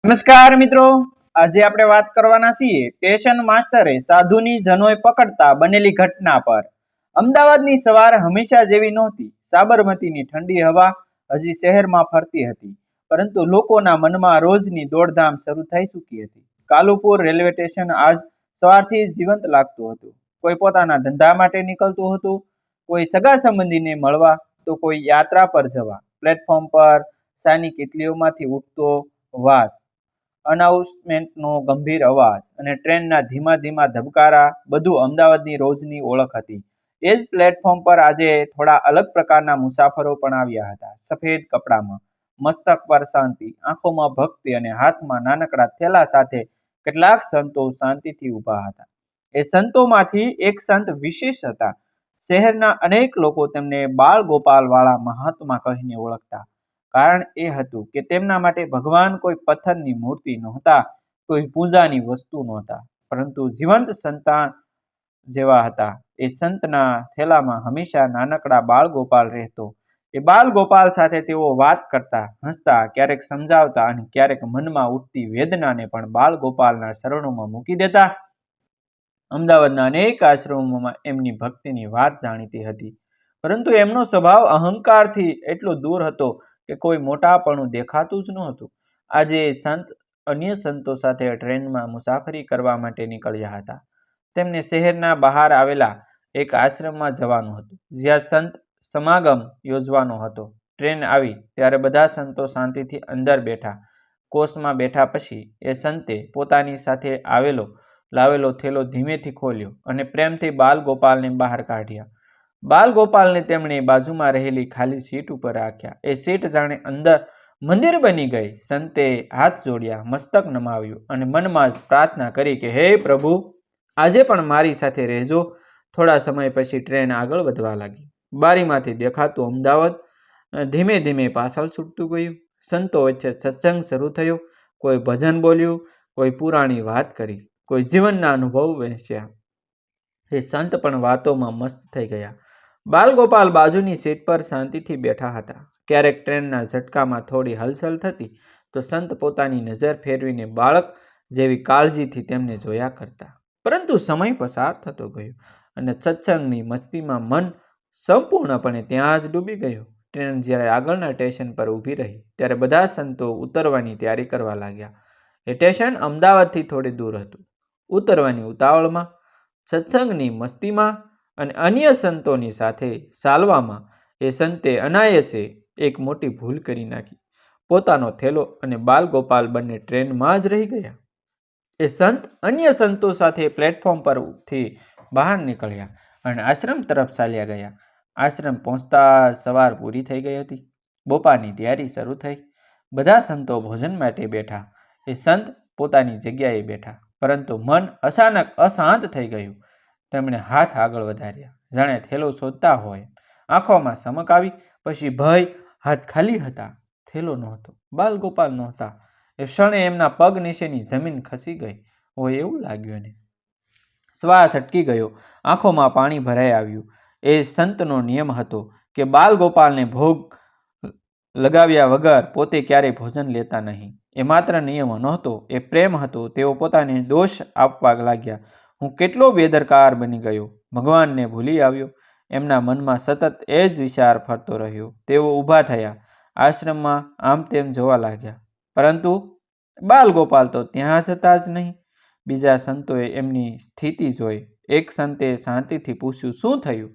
નમસ્કાર મિત્રો, આજે આપણે વાત કરવાના છીએ સ્ટેશન માસ્ટરે સાધુની જનોય પકડતા બનેલી ઘટના પર। અમદાવાદની સવાર હંમેશા જેવી નહોતી। સાબરમતીની ઠંડી હવા હજી શહેરમાં ફરતી હતી, પરંતુ લોકોના મનમાં રોજની દોડધામ શરૂ થઈ ચૂકી હતી। કાલુપુર રેલવે સ્ટેશન આજ સવારથી જીવંત લાગતું હતું। કોઈ પોતાના ધંધા માટે નીકળતું હતું, કોઈ સગા સંબંધીને મળવા, તો કોઈ યાત્રા પર જવા। પ્લેટફોર્મ પર સાની કેટલીઓમાંથી ઉઠતો વાસ, અનાઉન્સમેન્ટનો ગંભીર અવાજ અને ટ્રેનના ધીમા ધીમા ધબકારા બધું અમદાવાદની રોજની ઓળખ હતી। એ જ પ્લેટફોર્મ પર આજે થોડા અલગ પ્રકારના મુસાફરો પણ આવ્યા હતા। સફેદ કપડામાં, મસ્તક પર શાંતિ, આંખોમાં ભક્તિ અને હાથમાં નાનકડા થેલા સાથે કેટલાક સંતો શાંતિથી ઊભા હતા। એ સંતોમાંથી એક સંત વિશેષ હતા। શહેરના અનેક લોકો તેમને બાળ ગોપાલ વાળા મહાત્મા કહીને ઓળખતા। કારણ એ હતું કે તેમના માટે ભગવાન કોઈ પથ્થરની મૂર્તિ નહોતા, કોઈ પૂજાની વસ્તુ નહોતા, પરંતુ જીવંત સંતાન જેવા હતા। એ સંતના થેલામાં હંમેશા નાનકડા બાળ ગોપાલ રહેતો। એ બાળ ગોપાલ સાથે તેઓ વાત કરતા, હસતા, ક્યારેક સમજાવતા અને ક્યારેક મનમાં ઉઠતી વેદનાને પણ બાળ ગોપાલના શરણોમાં મૂકી દેતા। અમદાવાદના અનેક આશ્રમોમાં એમની ભક્તિની વાત જાણીતી હતી, પરંતુ એમનો સ્વભાવ અહંકારથી એટલો દૂર હતો કે કોઈ મોટાપણું દેખાતું જ નહોતું। આજે સંત અન્ય સંતો સાથે ટ્રેનમાં મુસાફરી કરવા માટે નીકળ્યા હતા। તેમને શહેરના બહાર આવેલા એક આશ્રમમાં જવાનું હતું, જ્યાં સંત સમાગમ યોજવાનો હતો। ટ્રેન આવી ત્યારે બધા સંતો શાંતિથી અંદર બેઠા। કોચમાં બેઠા પછી એ સંતે પોતાની સાથે લાવેલો થેલો ધીમેથી ખોલ્યો અને પ્રેમથી બાલ ગોપાલને બહાર કાઢ્યા। બાલ ગોપાલને તેમણે બાજુમાં રહેલી ખાલી સીટ ઉપર રાખ્યા। એ સીટ જાણે અંદર મંદિર બની ગઈ। સંતે હાથ જોડ્યા, મસ્તક નમાવ્યું અને મનમાં જ પ્રાર્થના કરી કે હે પ્રભુ, આજે પણ મારી સાથે રહેજો। થોડા સમય પછી ટ્રેન આગળ વધવા લાગી। બારીમાંથી દેખાતું અમદાવાદ ધીમે ધીમે પાછળ છૂટતું ગયું। સંતો વચ્ચે સત્સંગ શરૂ થયો। કોઈ ભજન બોલ્યું, કોઈ પુરાણી વાત કરી, કોઈ જીવનના અનુભવ વહેંચ્યા। એ સંત પણ વાતોમાં મસ્ત થઈ ગયા। બાલગોપાલ બાજુની સીટ પર શાંતિથી બેઠા હતા। ક્યારેક ટ્રેનના ઝટકામાં થોડી હલચલ થતી તો સંત પોતાની નજર ફેરવીને બાળક જેવી કાળજીથી તેમને જોયા કરતા। પરંતુ સમય પસાર થતો ગયો અને સત્સંગની મસ્તીમાં મન સંપૂર્ણપણે ત્યાં જ ડૂબી ગયું। ટ્રેન જ્યારે આગળના સ્ટેશન પર ઊભી રહી ત્યારે બધા સંતો ઉતરવાની તૈયારી કરવા લાગ્યા। એ સ્ટેશન અમદાવાદથી થોડે દૂર હતું। ઉતરવાની ઉતાવળમાં, સત્સંગની મસ્તીમાં અને અન્ય સંતોની સાથે ચાલવામાં એ સંતે અનાયાસે એક મોટી ભૂલ કરી નાખી। પોતાનો થેલો અને બાલ ગોપાલ બંને ટ્રેનમાં જ રહી ગયા। એ સંત અન્ય સંતો સાથે પ્લેટફોર્મ પરથી બહાર નીકળ્યા અને આશ્રમ તરફ ચાલ્યા ગયા। આશ્રમ પહોંચતા સવાર પૂરી થઈ ગઈ હતી। બપોરની તૈયારી શરૂ થઈ। બધા સંતો ભોજન માટે બેઠા। એ સંત પોતાની જગ્યાએ બેઠા, પરંતુ મન અચાનક અશાંત થઈ ગયું। તેમણે હાથ આગળ વધાર્યા, જાણે થેલો શોધતા હોય। આંખોમાં ચમક આવી, પછી ભય। હાથ ખાલી હતા, થેલો નહોતો, બાલ ગોપાલ નહોતા। એ ક્ષણે એમના પગ નીચેની જમીન ખસી ગઈ હોય એવું લાગ્યું એને। શ્વાસ અટકી ગયો, આંખોમાં પાણી ભરાઈ આવ્યું। એ સંતનો નિયમ હતો કે બાલ ગોપાલને ભોગ લગાવ્યા વગર પોતે ક્યારેય ભોજન લેતા નહીં। એ માત્ર નિયમ નહોતો, એ પ્રેમ હતો। તેઓ પોતાને દોષ આપવા લાગ્યા। હું કેટલો બેદરકાર બની ગયો, ભગવાનને ભૂલી આવ્યો। એમના મનમાં સતત એ જ વિચાર ફરતો રહ્યો। તેઓ ઊભા થયા, આશ્રમમાં આમ તેમ જોવા લાગ્યા, પરંતુ બાલ ગોપાલ તો ત્યાં જતા જ નહીં। બીજા સંતોએ એમની સ્થિતિ જોઈ। એક સંતે શાંતિથી પૂછ્યું, શું થયું?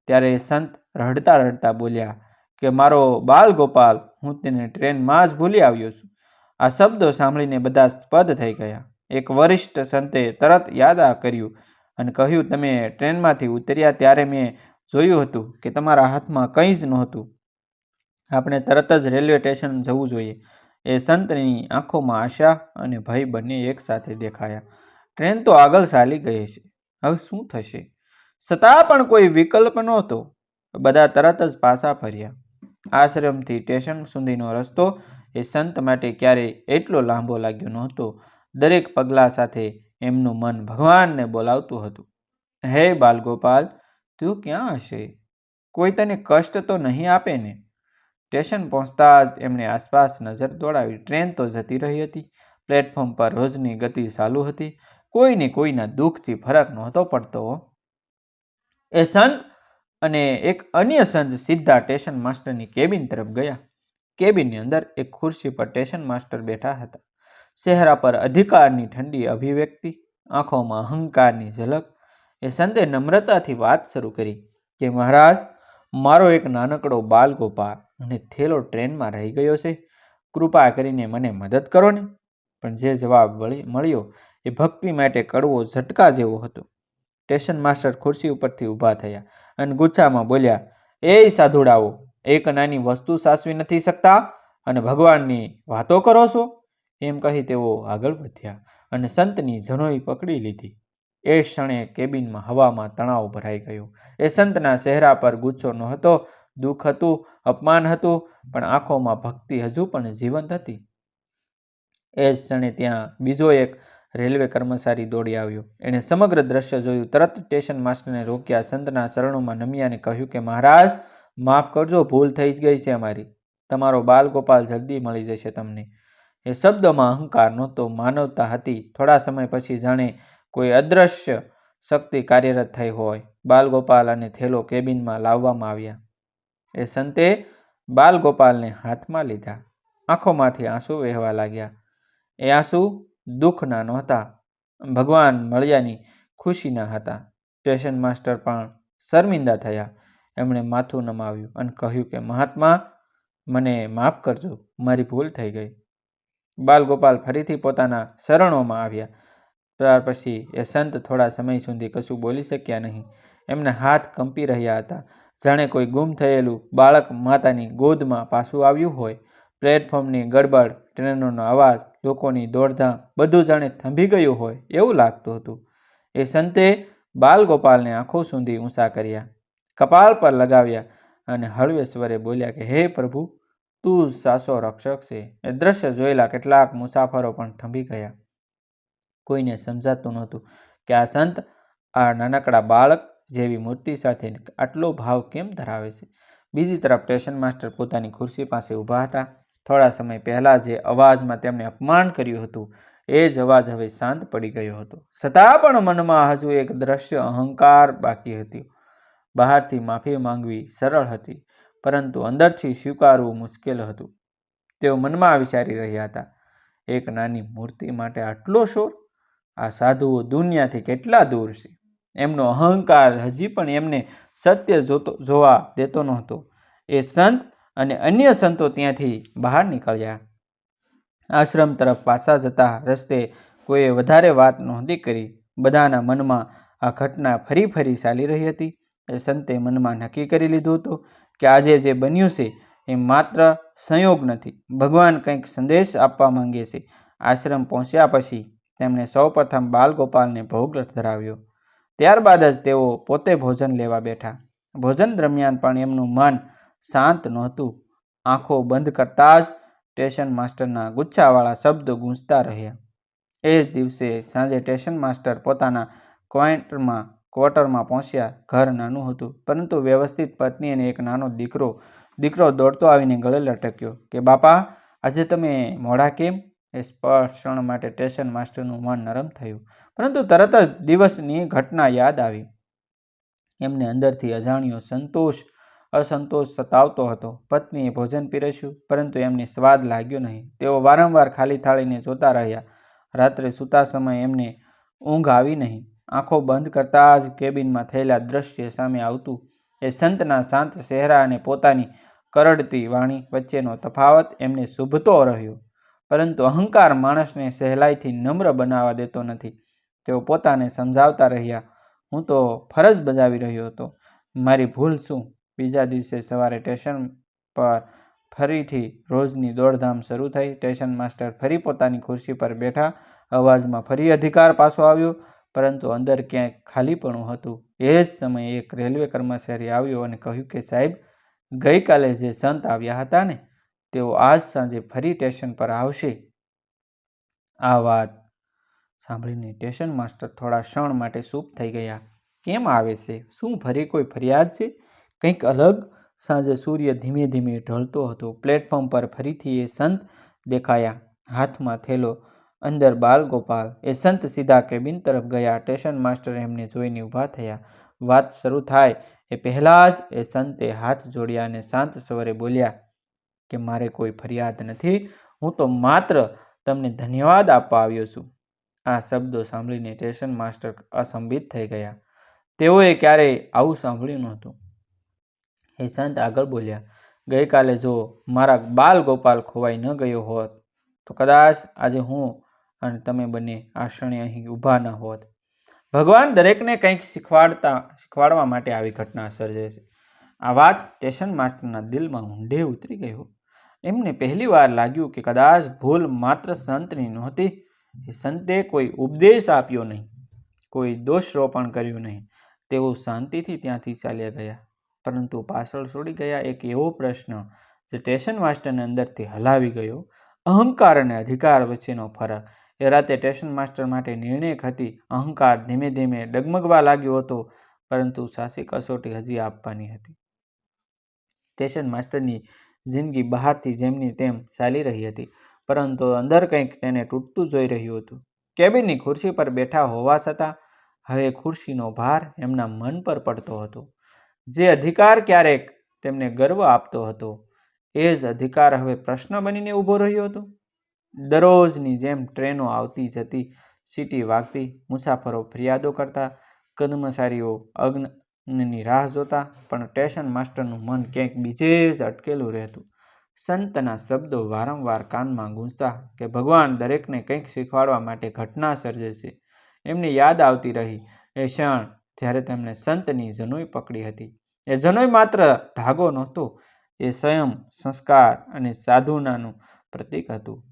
ત્યારે એ સંત રડતા રડતા બોલ્યા કે મારો બાલ ગોપાલ, હું તેને ટ્રેનમાં જ ભૂલી આવ્યો છું। આ શબ્દો સાંભળીને બધા સ્તબ્ધ થઈ ગયા। એક વરિષ્ઠ સંતે તરત યાદ કર્યું અને કહ્યું, તમે ટ્રેનમાંથી ઉતર્યા ત્યારે મેં જોયું હતું કે તમારા હાથમાં કંઈ જ નહોતું। આપણે તરત જ રેલવે સ્ટેશન જવું જોઈએ। એ સંતની આંખોમાં આશા અને ભય બંને એકસાથે દેખાયા। ટ્રેન તો આગળ ચાલી ગઈ છે, હવે શું થશે? છતાં પણ કોઈ વિકલ્પ નહોતો। બધા તરત જ પાછા ફર્યા। આશ્રમથી સ્ટેશન સુધીનો રસ્તો એ સંત માટે ક્યારેય એટલો લાંબો લાગ્યો નહોતો। દરેક પગલા સાથે એમનું મન ભગવાનને બોલાવતું હતું, હે બાલગોપાલ, તું ક્યાં હશે? કોઈ તને કષ્ટ તો નહીં આપે ને? સ્ટેશન પહોંચતા જ એમણે આસપાસ નજર દોડાવી. ટ્રેન તો જતી રહી હતી. પ્લેટફોર્મ પર રોજની ગતિ ચાલુ હતી. કોઈને કોઈના દુઃખથી ફરક નહોતો પડતો. એ સંત અને એક અન્ય સંત સીધા સ્ટેશન માસ્ટરની કેબિન તરફ ગયા. કેબિનની અંદર એક ખુરશી પર સ્ટેશન માસ્ટર બેઠા હતા. ચહેરા પર અધિકારની ઠંડી અભિવ્યક્તિ, આંખોમાં અહંકારની ઝલક. એ સંતે નમ્રતાથી વાત શરૂ કરી કે મહારાજ, મારો એક નાનકડો બાલ ગોપાલ અને થેલો ટ્રેનમાં રહી ગયો છે. કૃપા કરીને મને મદદ કરો ને. પણ જે જવાબ મળ્યો એ ભક્તિ માટે કડવો ઝટકા જેવો હતો. સ્ટેશન માસ્ટર ખુરશી ઉપરથી ઊભા થયા અને ગુસ્સામાં બોલ્યા, એ સાધુડાઓ, એક નાની વસ્તુ સાચવી નથી શકતા અને ભગવાનની વાતો કરો છો? એમ કહી તેઓ આગળ વધ્યા અને સંતની જનોઈ પકડી લીધી. એ ક્ષણે કેબિનમાં હવામાં તણાવ ભરાઈ ગયો. એ સંતના ચહેરા પર ગુસ્સો નહોતો, દુઃખ હતું, અપમાન હતું, પણ આંખોમાં ભક્તિ હજુ પણ જીવંત હતી. એ જ ક્ષણે ત્યાં બીજો એક રેલવે કર્મચારી દોડી આવ્યો. એણે સમગ્ર દ્રશ્ય જોયું. તરત સ્ટેશન માસ્ટરને રોક્યા, સંતના ચરણોમાં નમ્યા અને કહ્યું કે મહારાજ, માફ કરજો, ભૂલ થઈ ગઈ છે અમારી. તમારો બાલ ગોપાલ જલ્દી મળી જશે તમને. એ શબ્દમાં અહંકાર નહોતો, માનવતા હતી. થોડા સમય પછી જાણે કોઈ અદ્રશ્ય શક્તિ કાર્યરત થઈ હોય. બાલગોપાલ અને થેલો કેબિનમાં લાવવામાં આવ્યા. એ સંતે બાલગોપાલને હાથમાં લીધા. આંખોમાંથી આંસુ વહેવા લાગ્યા. એ આંસુ દુઃખના નહોતા, ભગવાન મળ્યાની ખુશીના હતા. સ્ટેશન માસ્ટર પણ શર્મિંદા થયા. એમણે માથું નમાવ્યું અને કહ્યું કે મહાત્મા, મને માફ કરજો, મારી ભૂલ થઈ ગઈ. બાલગોપાલ ફરીથી પોતાના શરણોમાં આવ્યા. ત્યાર પછી એ સંત થોડા સમય સુધી કશું બોલી શક્યા નહીં. એમના હાથ કંપી રહ્યા હતા, જાણે કોઈ ગુમ થયેલું બાળક માતાની ગોદમાં પાછું આવ્યું હોય. પ્લેટફોર્મની ગડબડ, ટ્રેનોનો અવાજ, લોકોની દોડધામ, બધું જાણે થંભી ગયું હોય એવું લાગતું હતું. એ સંતે બાલગોપાલને આંખો સુધી ઊંચા કર્યા, કપાળ પર લગાવ્યા અને હળવે સ્વરે બોલ્યા કે હે પ્રભુ, તું સાચો રક્ષક છે. એ દ્રશ્ય જોયેલા કેટલાક મુસાફરો પણ થંભી ગયા. કોઈને સમજાતું નહોતું કે આ સંત આ નાનકડા બાળક જેવી મૂર્તિ સાથે આટલો ભાવ કેમ ધરાવે છે. બીજી તરફ સ્ટેશન માસ્ટર પોતાની ખુરશી પાસે ઊભા હતા. થોડા સમય પહેલા જે અવાજમાં તેમણે અપમાન કર્યું હતું એ જ અવાજ હવે શાંત પડી ગયો હતો. છતાં પણ મનમાં હજુ એક દ્રશ્ય અહંકાર બાકી હતી. બહારથી માફી માંગવી સરળ હતી, પરંતુ અંદરથી સ્વીકારવું મુશ્કેલ હતું. તેઓ મનમાં વિચારી રહ્યા હતા, એક નાની મૂર્તિ માટે આટલો શોર? આ સાધુઓ દુનિયાથી કેટલા દૂર છે. એમનો અહંકાર હજી પણ એમને સત્ય જોવા દેતો નહોતો. એ સંત અને અન્ય સંતો ત્યાંથી બહાર નીકળ્યા. આશ્રમ તરફ પાછા જતા રસ્તે કોઈએ વધારે વાત નહોતી કરી. બધાના મનમાં આ ઘટના ફરી ફરી ચાલી રહી હતી. એ સંતે મનમાં નક્કી કરી લીધું હતું કે આજે જે બન્યું છે એ માત્ર સંયોગ નથી, ભગવાન કંઈક સંદેશ આપવા માંગે છે. આશ્રમ પહોંચ્યા પછી તેમણે સૌપ્રથમ બાલગોપાલને ભોગ ધરાવ્યો. ત્યારબાદ જ તેઓ પોતે ભોજન લેવા બેઠા. ભોજન દરમિયાન પણ એમનું મન શાંત નહોતું. આંખો બંધ કરતા જ સ્ટેશન માસ્ટરના ગુસ્સાવાળા શબ્દો ગૂંજતા રહ્યા. એ જ દિવસે સાંજે સ્ટેશન માસ્ટર પોતાના ક્વાર્ટરમાં પહોંચ્યા. ઘર નાનું હતું, પરંતુ વ્યવસ્થિત. પત્ની અને એક નાનો દીકરો દોડતો આવીને ગળે લટક્યો કે બાપા, આજે તમે મોડા કેમ? એ સ્પર્શ ક્ષણ માટે સ્ટેશન માસ્ટરનું મન નરમ થયું, પરંતુ તરત જ દિવસની ઘટના યાદ આવી. એમને અંદરથી અજાણ્યો અસંતોષ સતાવતો હતો. પત્નીએ ભોજન પીરસ્યું, પરંતુ એમને સ્વાદ લાગ્યો નહીં. તેઓ વારંવાર ખાલી થાળીને જોતા રહ્યા. રાત્રે સૂતા સમયે એમને ઊંઘ આવી નહીં. આંખો બંધ કરતા જ કેબિનમાં થયેલા દ્રશ્ય સામે આવતું. એ સંતના શાંત ચહેરા અને પોતાની કરડતી વાણી વચ્ચેનો તફાવત એમને શુભતો રહ્યો. પરંતુ અહંકાર માણસને સહેલાઈથી નમ્ર બનાવવા દેતો નથી. તેઓ પોતાને સમજાવતા રહ્યા, હું તો ફરજ બજાવી રહ્યો હતો, મારી ભૂલ શું? બીજા દિવસે સવારે સ્ટેશન પર ફરીથી રોજની દોડધામ શરૂ થઈ. સ્ટેશન માસ્ટર ફરી પોતાની ખુરશી પર બેઠા. અવાજમાં ફરી અધિકાર પાછો આવ્યો, પરંતુ અંદર ક્યાંક ખાલીપણું હતું. એ જ સમયે એક રેલવે કર્મચારી આવ્યો અને કહ્યું કે સાહેબ, ગઈકાલે જે સંત આવ્યા હતા ને, તેઓ આજ સાંજે ફરી સ્ટેશન પર આવશે. આ વાત સાંભળીને સ્ટેશન માસ્ટર થોડા ક્ષણ માટે ચૂપ થઈ ગયા. કેમ આવે છે? શું ફરી કોઈ ફરિયાદ છે? કંઈક અલગ? સાંજે સૂર્ય ધીમે ધીમે ઢળતો હતો. પ્લેટફોર્મ પર ફરીથી એ સંત દેખાયા, હાથમાં થેલો, અંદર બાલગોપાલ. એ સંત સીધા કેબિન તરફ ગયા. સ્ટેશન માસ્ટર એમને જોઈને ઊભા થયા. વાત શરૂ થાય એ પહેલાં જ એ સંતે હાથ જોડ્યા અને શાંત સ્વરે બોલ્યા કે મારે કોઈ ફરિયાદ નથી, હું તો માત્ર તમને ધન્યવાદ આપવા આવ્યો છું. આ શબ્દો સાંભળીને સ્ટેશન માસ્ટર અસંભિત થઈ ગયા. તેઓએ ક્યારેય આવું સાંભળ્યું નહોતું. એ સંત આગળ બોલ્યા, ગઈકાલે જો મારા બાલ ગોપાલ ખોવાઈ ન ગયો હોત તો કદાચ આજે હું અને તમે બંને આ ક્ષણે અહીં ઊભા ન હોત. ભગવાન દરેકને કંઈક શીખવાડવા માટે આવી ઘટના સર્જે છે. આ વાત સ્ટેશન માસ્ટરના દિલમાં ઊંડે ઉતરી ગયો. એમને પહેલી વાર લાગ્યું કે કદાચ ભૂલ માત્ર સંતની નહોતી. એ સંતે કોઈ ઉપદેશ આપ્યો નહીં, કોઈ દોષારોપણ કર્યું નહીં. તેઓ શાંતિથી ત્યાંથી ચાલ્યા ગયા, પરંતુ પાછળ છોડી ગયા એક એવો પ્રશ્ન જે સ્ટેશન માસ્ટરને અંદરથી હલાવી ગયો. અહંકાર અને અધિકાર વચ્ચેનો ફરક. એ રાતે સ્ટેશન માસ્ટર માટે નિર્ણાયક હતી. અહંકાર ધીમે ધીમે ડગમગવા લાગ્યો હતો, પરંતુ સાચી કસોટી હજી આપવાની હતી. સ્ટેશન માસ્ટરની જિંદગી બહારથી જેમની તેમ ચાલી રહી હતી, પરંતુ અંદર કંઈક તેને તૂટતું જોઈ રહ્યું હતું. કેબિનની ખુરશી પર બેઠા હોવા છતાં હવે ખુરશીનો ભાર એમના મન પર પડતો હતો. જે અધિકાર ક્યારેક તેમને ગર્વ આપતો હતો, એ જ અધિકાર હવે પ્રશ્ન બનીને ઊભો રહ્યો હતો. દરરોજની જેમ ટ્રેનો આવતી જતી, સીટી વાગતી, મુસાફરો ફરિયાદો કરતા, કર્મચારીઓ અગ્નિની રાહ જોતા, પણ સ્ટેશન માસ્ટરનું મન ક્યાંક બીજે જ અટકેલું રહેતું. સંતના શબ્દો વારંવાર કાનમાં ગૂંજતા કે ભગવાન દરેકને કંઈક શીખવાડવા માટે ઘટના સર્જે છે. એમને યાદ આવતી રહી એ ક્ષણ જ્યારે તેમણે સંતની જનોઈ પકડી હતી. એ જનોઈ માત્ર ધાગો નહોતો, એ સ્વયં સંસ્કાર અને સાધુનાનું પ્રતીક હતું.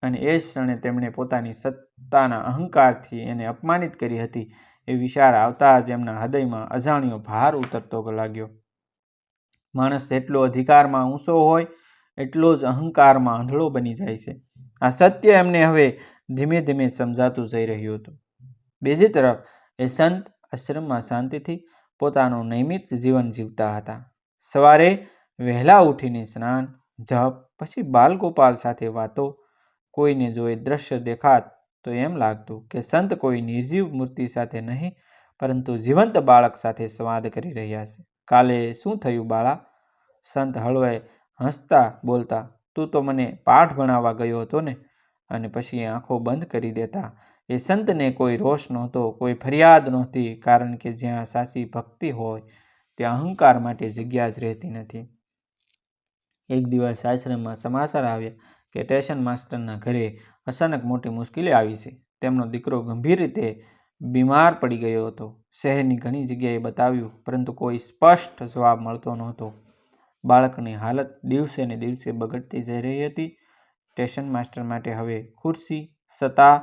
અને એ જ ક્ષણે તેમણે પોતાની સત્તાના અહંકારથી એને અપમાનિત કરી હતી. એ વિચાર આવતા જ એમના હૃદયમાં અજાણ્યો ભાર ઉતરતો લાગ્યો. માણસ જેટલો અધિકારમાં ઊંચો હોય એટલો જ અહંકારમાં આંધળો બની જાય છે. આ સત્ય એમને હવે ધીમે ધીમે સમજાતું જઈ રહ્યું હતું. બીજી તરફ એ સંત આશ્રમમાં શાંતિથી પોતાનું નિયમિત જીવન જીવતા હતા. સવારે વહેલા ઉઠીને સ્નાન, જપ, પછી બાલગોપાલ સાથે વાતો. કોઈને જો એ દ્રશ્ય દેખાત તો એમ લાગતું કે સંત કોઈ નિર્જીવ મૂર્તિ સાથે નહીં, પરંતુ જીવંત બાળક સાથે સંવાદ કરી રહ્યા છે. કાલે શું થયું બાળા? સંત હળવે હસતા બોલતા, તું તો મને પાઠ ભણાવવા ગયો હતો ને? અને પછી આંખો બંધ કરી દેતા. એ સંતને કોઈ રોષ નહોતો, કોઈ ફરિયાદ નહોતી, કારણ કે જ્યાં સાચી ભક્તિ હોય ત્યાં અહંકાર માટે જગ્યા જ રહેતી નથી. એક દિવસ આશ્રમમાં સમાચાર આવ્યા કે સ્ટેશન માસ્ટરના ઘરે અચાનક મોટી મુશ્કેલી આવી છે. તેમનો દીકરો ગંભીર રીતે બીમાર પડી ગયો હતો. શહેરની ઘણી જગ્યાએ બતાવ્યું, પરંતુ કોઈ સ્પષ્ટ જવાબ મળતો નહોતો. બાળકની હાલત દિવસે ને દિવસે બગડતી જઈ રહી હતી. સ્ટેશન માસ્ટર માટે હવે ખુરશી, સત્તા,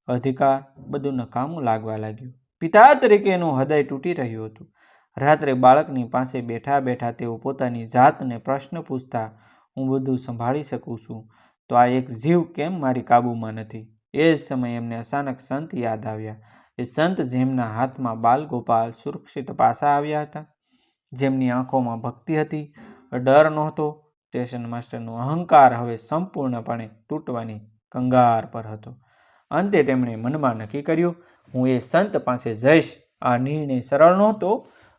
અધિકાર બધું નકામું લાગવા લાગ્યું. પિતા તરીકે એનું હૃદય તૂટી રહ્યું હતું. રાત્રે બાળકની પાસે બેઠા બેઠા તેઓ પોતાની જાતને પ્રશ્ન પૂછતા, હું બધું સંભાળી શકું છું, તો આ એક જીવ કેમ મારી કાબૂમાં નથી? એ જ સમયે એમને અચાનક સંત યાદ આવ્યા. એ સંત જેમના હાથમાં બાલગોપાલ સુરક્ષિત પાછા આવ્યા હતા, જેમની આંખોમાં ભક્તિ હતી, ડર નહોતો. સ્ટેશન માસ્ટરનો અહંકાર હવે સંપૂર્ણપણે તૂટવાની કંગાર પર હતો. અંતે તેમણે મનમાં નક્કી કર્યું, હું એ સંત પાસે જઈશ. આ નિર્ણય સરળ નહોતો.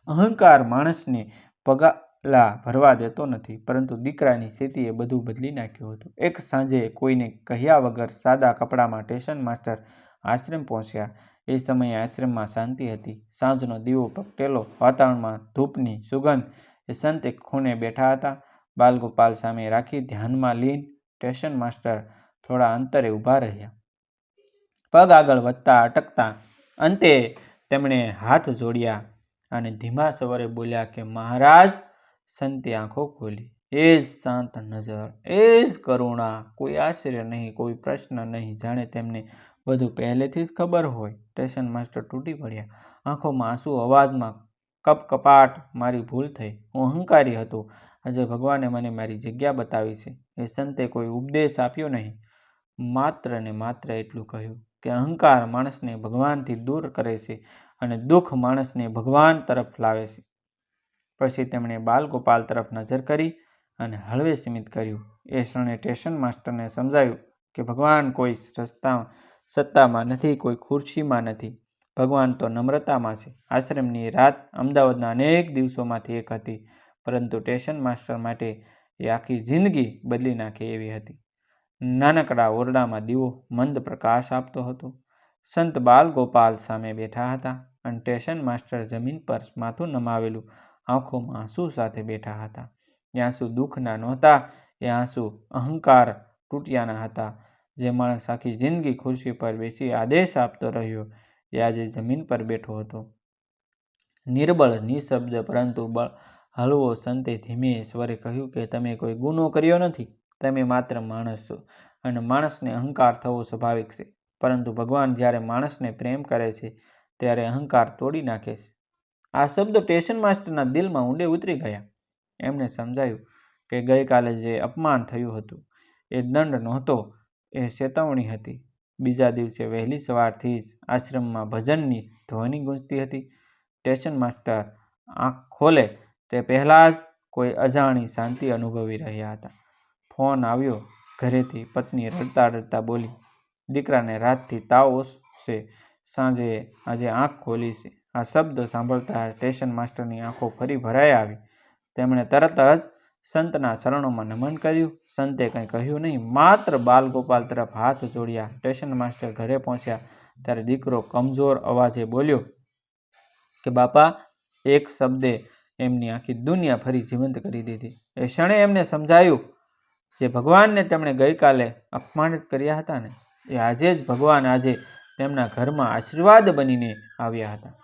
અહંકાર માણસને પગલાં ભરવા દેતો નથી, પરંતુ દીકરાની સ્થિતિએ બધું બદલી નાખ્યું હતું. એક સાંજે કોઈને કહ્યા વગર સાદા કપડામાં સ્ટેશન માસ્ટર આશ્રમ પહોંચ્યા. એ સમયે આશ્રમમાં શાંતિ હતી. સાંજનો દીવો પ્રગટેલો, વાતાવરણમાં ધૂપની સુગંધ. એ સંત એક ખૂણે બેઠા હતા, બાલગોપાલ સામે રાખી ધ્યાનમાં લીન. સ્ટેશન માસ્ટર થોડા અંતરે ઊભા રહ્યા, પગ આગળ વધતા અટકતા. અંતે તેમણે હાથ જોડ્યા અને ધીમા સ્વરે બોલ્યા કે મહારાજ. સંતે આંખો ખોલી. એ જ શાંત નજર, એ જ કરુણા, કોઈ આશ્ચર્ય નહીં, કોઈ પ્રશ્ન નહીં, જાણે તેમને બધું પહેલેથી જ ખબર હોય. સ્ટેશન માસ્ટર તૂટી પડ્યા, આંખોમાં આંસુ, અવાજમાં કપકપાટ. મારી ભૂલ થઈ, હું અહંકારી હતો. આજે ભગવાને મને મારી જગ્યા બતાવી છે. એ સંતે કોઈ ઉપદેશ આપ્યો નહીં, માત્ર ને માત્ર એટલું કહ્યું કે અહંકાર માણસને ભગવાનથી દૂર કરે છે અને દુઃખ માણસને ભગવાન તરફ લાવે છે. પછી તેમણે બાલગોપાલ તરફ નજર કરી અને હળવે સ્મિત કર્યું. એ ક્ષણે સ્ટેશન માસ્ટરને સમજાયું કે ભગવાન કોઈ સત્તામાં નથી, કોઈ ખુરશીમાં નથી. ભગવાન તો નમ્રતામાં છે. આશ્રમની રાત અમદાવાદના અનેક દિવસોમાંથી એક હતી, પરંતુ સ્ટેશન માસ્ટર માટે એ આખી જિંદગી બદલી નાખે એવી હતી. નાનકડા ઓરડામાં દીવો મંદ પ્રકાશ આપતો હતો. સંત બાલગોપાલ સામે બેઠા હતા અને સ્ટેશન માસ્ટર જમીન પર માથું નમાવેલું, આંખોમાં આંસુ સાથે બેઠા હતા. એ આંસુ દુઃખના નહોતા, એ આંસુ અહંકાર તૂટ્યાના હતા. જે માણસ આખી જિંદગી ખુરશી પર બેસી આદેશ આપતો રહ્યો, એ આજે જમીન પર બેઠો હતો. નિર્બળ, નિશબ્દ પરંતુ હળવો સંતે ધીમે સ્વરે કહ્યું કે તમે કોઈ ગુનો કર્યો નથી, તમે માત્ર માણસ છો અને માણસને અહંકાર થવો સ્વાભાવિક છે. પરંતુ ભગવાન જ્યારે માણસને પ્રેમ કરે છે ત્યારે અહંકાર તોડી નાખે છે. આ શબ્દો સ્ટેશન માસ્ટરના દિલમાં ઊંડે ઉતરી ગયા. એમને સમજાયું કે ગઈકાલે જે અપમાન થયું હતું એ દંડ નહોતો, એ ચેતવણી હતી. બીજા દિવસે વહેલી સવારથી જ આશ્રમમાં ભજનની ધ્વનિ ગૂંજતી હતી. સ્ટેશન માસ્ટર આંખ ખોલે તે પહેલાં જ કોઈ અજાણી શાંતિ અનુભવી રહ્યા હતા. ફોન આવ્યો ઘરેથી. પત્ની રડતા રડતા બોલી, દીકરાને રાતથી તાવ છે, સાંજે આજે આંખ ખોલી છે. આ શબ્દ સાંભળતા સ્ટેશન માસ્ટરની આંખો ફરી ભરાઈ આવી. તેમણે તરત જ સંતના ચરણોમાં નમન કર્યું. સંતે કંઈ કહ્યું નહીં, માત્ર બાલગોપાલ તરફ હાથ જોડ્યા. સ્ટેશન માસ્ટર ઘરે પહોંચ્યા ત્યારે દીકરો કમજોર અવાજે બોલ્યો કે બાપા. એક શબ્દે એમની આખી દુનિયા ફરી જીવંત કરી દીધી. એ ક્ષણે એમને સમજાયું જે ભગવાનને તેમણે ગઈકાલે અપમાનિત કર્યા હતા ને, એ આજે જ ભગવાન આજે તેમના ઘરમાં આશીર્વાદ બનીને આવ્યા હતા.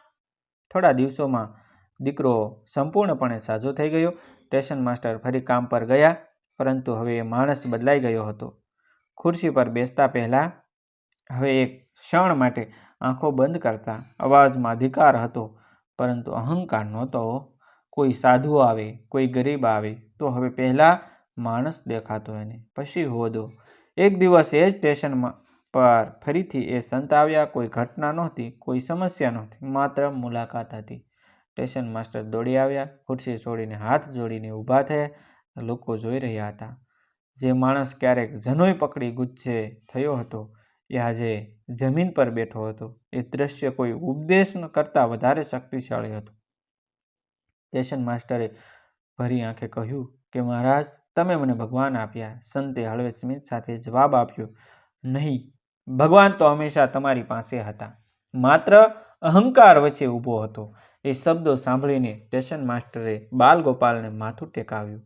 થોડા દિવસોમાં દીકરો સંપૂર્ણપણે સાજો થઈ ગયો. સ્ટેશન માસ્ટર ફરી કામ પર ગયા, પરંતુ હવે એ માણસ બદલાઈ ગયો હતો. ખુરશી પર બેસતા પહેલા હવે એક ક્ષણ માટે આંખો બંધ કરતા. અવાજમાં અધિકાર હતો, પરંતુ અહંકાર નહોતો. કોઈ સાધુ આવે, કોઈ ગરીબ આવે તો હવે પહેલા માણસ દેખાતો એને, પછી હોદ્દો. એક દિવસ એ જ સ્ટેશન પર ફરીથી એ સંત આવ્યા. કોઈ ઘટના નહોતી, કોઈ સમસ્યા નહોતી, માત્ર મુલાકાત હતી. સ્ટેશન માસ્ટર દોડી આવ્યા, ખુરશી છોડીને હાથ જોડીને ઊભા થયા. લોકો જોઈ રહ્યા હતા. જે માણસ ક્યારેક જનોઈ પકડી ગુસ્સે થયો હતો, એ આજે જમીન પર બેઠો હતો. એ દ્રશ્ય કોઈ ઉપદેશ કરતાં વધારે શક્તિશાળી હતું. સ્ટેશન માસ્ટરે ભરી આંખે કહ્યું કે મહારાજ, તમે મને ભગવાન આપ્યા. સંતે હળવે સ્મિત સાથે જવાબ આપ્યો, નહીં, ભગવાન તો હંમેશા તમારી પાસે હતા, માત્ર અહંકાર વચ્ચે ઊભો હતો. એ શબ્દો સાંભળીને સ્ટેશન માસ્ટરે બાલગોપાલને માથું ટેકાવ્યું.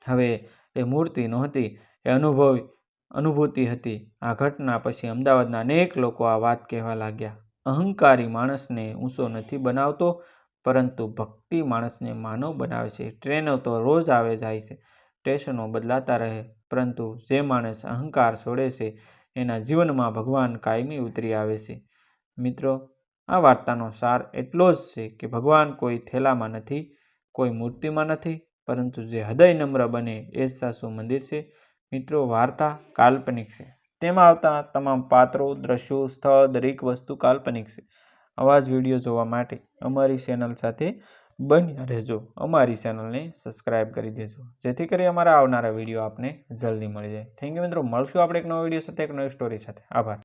હવે એ મૂર્તિ નહોતી, એ અનુભૂતિ હતી. આ ઘટના પછી અમદાવાદના અનેક લોકો આ વાત કહેવા લાગ્યા. અહંકારી માણસને ઊંચો નથી બનાવતો, પરંતુ ભક્તિ માણસને માનવ બનાવે છે. ટ્રેનો તો રોજ આવે જાય છે, સ્ટેશનો બદલાતા રહે, પરંતુ જે માણસ અહંકાર છોડે છે એના જીવનમાં ભગવાન કાયમી ઉતરી આવે છે. મિત્રો, આ વાર્તાનો સાર એટલો જ છે કે ભગવાન કોઈ થેલામાં નથી, કોઈ મૂર્તિમાં નથી, પરંતુ જે હૃદય નમ્ર બને એ જ સાચું મંદિર છે. મિત્રો, વાર્તા કાલ્પનિક છે. તેમાં આવતા તમામ પાત્રો, દ્રશ્યો, સ્થળ, દરેક વસ્તુ કાલ્પનિક છે. આવા જ વિડીયો જોવા માટે અમારી ચેનલ સાથે બન્યા રહેજો. અમારી ચેનલને સબસ્ક્રાઈબ કરી દેજો, જેથી કરી અમારા આવનારા વિડીયો આપને જલ્દી મળી જાય. થેન્ક યુ મિત્રો. મળશું આપણે એક નવો વિડીયો સાથે, એક નવી સ્ટોરી સાથે. આભાર.